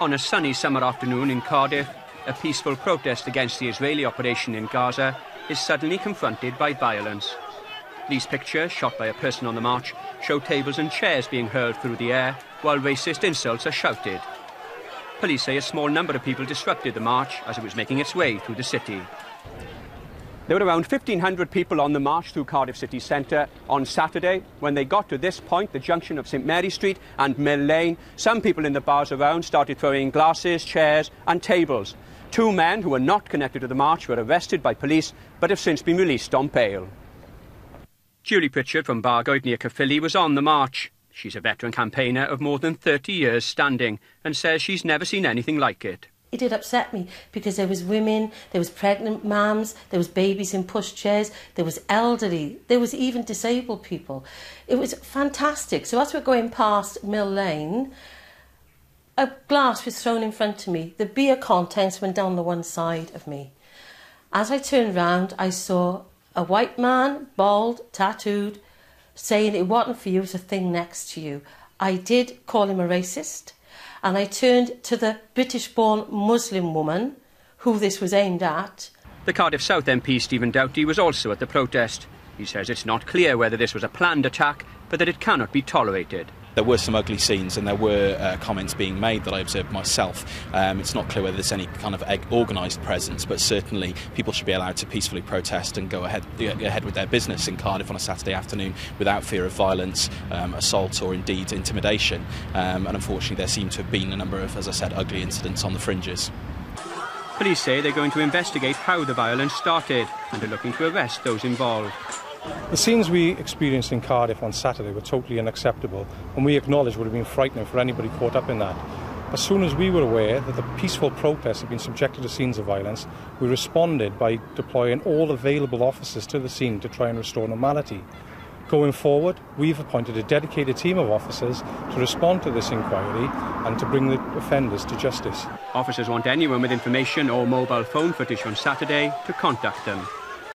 On a sunny summer afternoon in Cardiff, a peaceful protest against the Israeli operation in Gaza is suddenly confronted by violence. These pictures, shot by a person on the march, show tables and chairs being hurled through the air while racist insults are shouted. Police say a small number of people disrupted the march as it was making its way through the city. There were around 1,500 people on the march through Cardiff city centre on Saturday. When they got to this point, the junction of St Mary Street and Mill Lane, some people in the bars around started throwing glasses, chairs and tables. 2 men who were not connected to the march were arrested by police but have since been released on bail. Julie Pritchard from Bargoed near Caerphilly was on the march. She's a veteran campaigner of more than 30 years standing and says she's never seen anything like it. It did upset me because there was women, there was pregnant mums, there was babies in pushchairs, there was elderly, there was even disabled people. It was fantastic. So as we're going past Mill Lane, a glass was thrown in front of me. The beer contents went down the one side of me. As I turned round, I saw a white man, bald, tattooed, saying it wasn't for you, it was a thing next to you. I did call him a racist. And I turned to the British-born Muslim woman who this was aimed at. The Cardiff South MP Stephen Doughty was also at the protest. He says it's not clear whether this was a planned attack, but that it cannot be tolerated. There were some ugly scenes and there were comments being made that I observed myself. It's not clear whether there's any kind of organised presence, but certainly people should be allowed to peacefully protest and go ahead with their business in Cardiff on a Saturday afternoon without fear of violence, assault or indeed intimidation. And unfortunately there seem to have been a number of, as I said, ugly incidents on the fringes. Police say they're going to investigate how the violence started and are looking to arrest those involved. The scenes we experienced in Cardiff on Saturday were totally unacceptable, and we acknowledge would have been frightening for anybody caught up in that. As soon as we were aware that the peaceful protests had been subjected to scenes of violence, we responded by deploying all available officers to the scene to try and restore normality. Going forward, we've appointed a dedicated team of officers to respond to this inquiry and to bring the offenders to justice. Officers want anyone with information or mobile phone footage from Saturday to contact them.